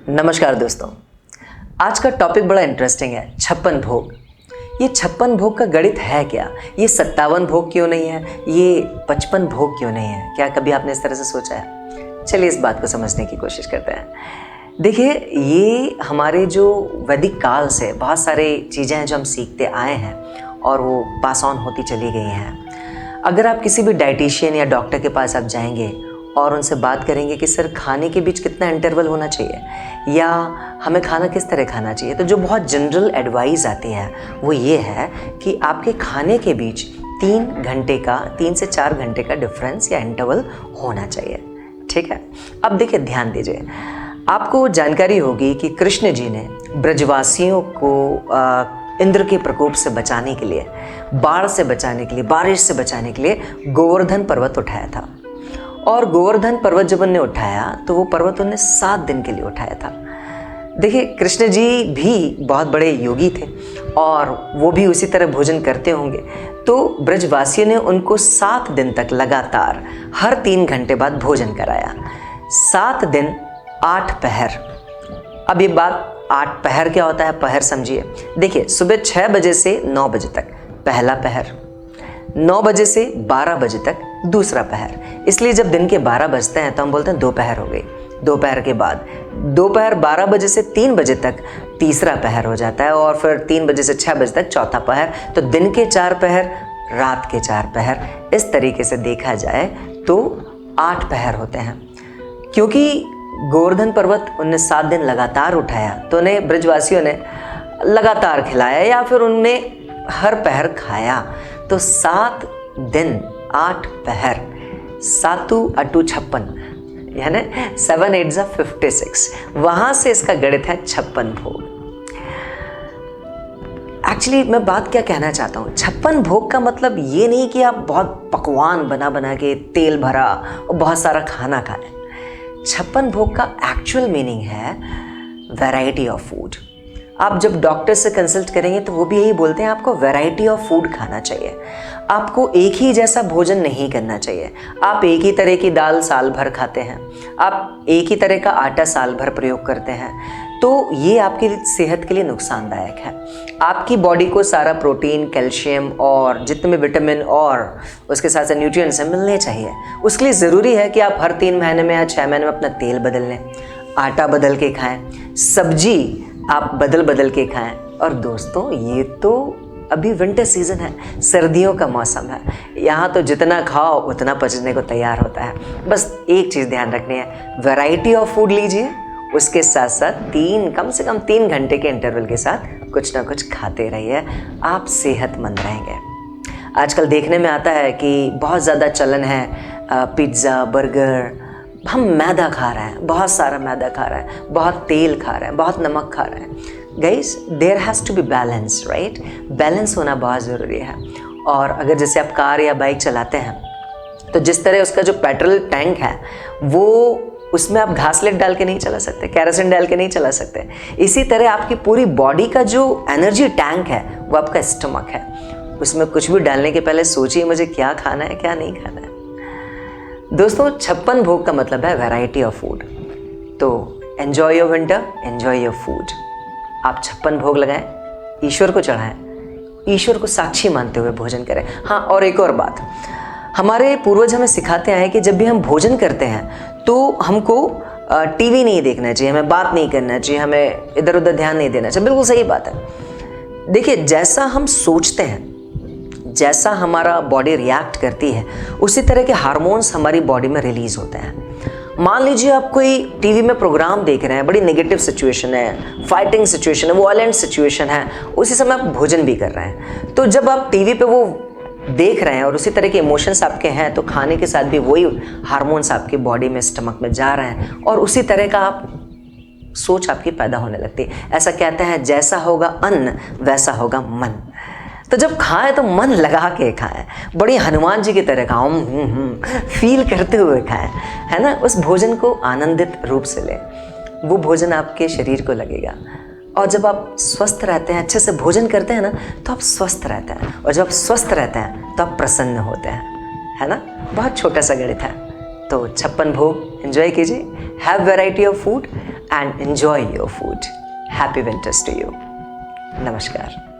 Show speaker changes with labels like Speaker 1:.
Speaker 1: नमस्कार दोस्तों, आज का टॉपिक बड़ा इंटरेस्टिंग है। 56 भोग। ये 56 भोग का गणित है क्या? ये 57 भोग क्यों नहीं है? ये 55 भोग क्यों नहीं है? क्या कभी आपने इस तरह से सोचा है? चलिए इस बात को समझने की कोशिश करते हैं। देखिए, ये हमारे जो वैदिक काल से बहुत सारे चीज़ें हैं जो हम सीखते आए हैं और वो पास ऑन होती चली गई हैं। अगर आप किसी भी डाइटिशियन या डॉक्टर के पास आप जाएंगे और उनसे बात करेंगे कि सर खाने के बीच कितना इंटरवल होना चाहिए या हमें खाना किस तरह खाना चाहिए, तो जो बहुत जनरल एडवाइस आती है वो ये है कि आपके खाने के बीच 3 से 4 घंटे का डिफरेंस या इंटरवल होना चाहिए। ठीक है, अब देखिए, ध्यान दीजिए, आपको जानकारी होगी कि कृष्ण जी ने ब्रजवासियों को इंद्र के प्रकोप से बचाने के लिए, बाढ़ से बचाने के लिए, बारिश से बचाने के लिए गोवर्धन पर्वत उठाया था। और गोवर्धन पर्वत जब उन्होंने उठाया तो वो पर्वत उन्होंने 7 दिन के लिए उठाया था। देखिए, कृष्ण जी भी बहुत बड़े योगी थे और वो भी उसी तरह भोजन करते होंगे, तो ब्रजवासियों ने उनको 7 दिन तक लगातार हर 3 घंटे बाद भोजन कराया। 7 दिन 8 पहर। अब ये बात 8 पहर क्या होता है, पहर समझिए। देखिए, सुबह 6 बजे से 9 बजे तक पहला पहर, 9 बजे से 12 बजे तक दूसरा पहर। इसलिए जब दिन के 12 बजते हैं तो हम बोलते हैं दोपहर हो गई। दोपहर के बाद दोपहर 12 बजे से 3 बजे तक तीसरा पहर हो जाता है और फिर 3 बजे से 6 बजे तक चौथा पहर। तो दिन के 4 पहर, रात के 4 पहर, इस तरीके से देखा जाए तो 8 पहर होते हैं। क्योंकि गोवर्धन पर्वत उन्हें 7 दिन लगातार उठाया तो उन्हें ब्रजवासियों ने लगातार खिलाया या फिर उनने हर पहर खाया, तो 7 दिन 8 पहर, 7 8 56, यानी 7 8 56। वहां से इसका गणित है 56 भोग। एक्चुअली मैं बात क्या कहना चाहता हूँ, 56 भोग का मतलब ये नहीं कि आप बहुत पकवान बना बना के तेल भरा और बहुत सारा खाना खाएं। 56 भोग का एक्चुअल मीनिंग है वैरायटी ऑफ फूड। आप जब डॉक्टर से कंसल्ट करेंगे तो वो भी यही बोलते हैं, आपको वैरायटी ऑफ फूड खाना चाहिए। आपको एक ही जैसा भोजन नहीं करना चाहिए। आप एक ही तरह की दाल साल भर खाते हैं, आप एक ही तरह का आटा साल भर प्रयोग करते हैं, तो ये आपकी सेहत के लिए नुकसानदायक है। आपकी बॉडी को सारा प्रोटीन, कैल्शियम और जितने भी विटामिन और उसके साथ साथ न्यूट्रिएंट्स हैं मिलने चाहिए। उसके लिए ज़रूरी है कि आप हर 3 महीने में या 6 महीने में अपना तेल बदल लें, आटा बदल के खाएं, सब्जी आप बदल बदल के खाएं। और दोस्तों, ये तो अभी विंटर सीजन है, सर्दियों का मौसम है, यहाँ तो जितना खाओ उतना पचने को तैयार होता है। बस एक चीज़ ध्यान रखनी है, वैरायटी ऑफ फूड लीजिए, उसके साथ साथ कम से कम 3 घंटे के इंटरवल के साथ कुछ ना कुछ खाते रहिए, आप सेहतमंद रहेंगे। आजकल देखने में आता है कि बहुत ज़्यादा चलन है पिज़्ज़ा, बर्गर, हम मैदा खा रहे हैं, बहुत सारा मैदा खा रहे हैं, बहुत तेल खा रहे हैं, बहुत नमक खा रहे हैं। Guys, there has to be balance, right? Balance होना बहुत ज़रूरी है। और अगर जैसे आप कार या बाइक चलाते हैं तो जिस तरह उसका जो पेट्रोल टैंक है वो उसमें आप घासलेट डाल के नहीं चला सकते, कैरोसिन डाल के नहीं चला सकते। इसी तरह आपकी पूरी बॉडी का जो एनर्जी टैंक है वो आपका स्टमक है। उसमें कुछ भी डालने के पहले सोचिए मुझे क्या खाना है, क्या नहीं खाना है। दोस्तों, 56 भोग का मतलब है वैरायटी ऑफ फूड। तो enjoy your winter, enjoy your food. आप 56 भोग लगाएं, ईश्वर को चढ़ाएं, ईश्वर को साक्षी मानते हुए भोजन करें। हाँ, और एक और बात, हमारे पूर्वज हमें सिखाते आए कि जब भी हम भोजन करते हैं तो हमको टीवी नहीं देखना चाहिए, हमें बात नहीं करना चाहिए, हमें इधर उधर ध्यान नहीं देना चाहिए। बिल्कुल सही बात है। देखिए, जैसा हम सोचते हैं, जैसा हमारा बॉडी रिएक्ट करती है, उसी तरह के हार्मोन्स हमारी बॉडी में रिलीज होते हैं। मान लीजिए आप कोई टीवी में प्रोग्राम देख रहे हैं, बड़ी नेगेटिव सिचुएशन है, फाइटिंग सिचुएशन है, वायलेंट सिचुएशन है, उसी समय आप भोजन भी कर रहे हैं। तो जब आप टीवी पे वो देख रहे हैं और उसी तरह के इमोशंस आपके हैं, तो खाने के साथ भी वही हार्मोन्स आपकी बॉडी में, स्टमक में जा रहे हैं और उसी तरह का आप सोच आपकी पैदा होने लगती है। ऐसा कहते हैं, जैसा होगा अन्न वैसा होगा मन। तो जब खाएं तो मन लगा के खाएं, बड़ी हनुमान जी की तरह खाओ, फील करते हुए खाएं, है ना। उस भोजन को आनंदित रूप से लें, वो भोजन आपके शरीर को लगेगा। और जब आप स्वस्थ रहते हैं, अच्छे से भोजन करते हैं ना, तो आप स्वस्थ रहते हैं, और जब आप स्वस्थ रहते हैं तो आप प्रसन्न होते हैं, है ना। बहुत छोटा सा गणित है। तो 56 भोग एंजॉय कीजिए, have variety of food. and enjoy your food. Happy winters to you. Namaskar.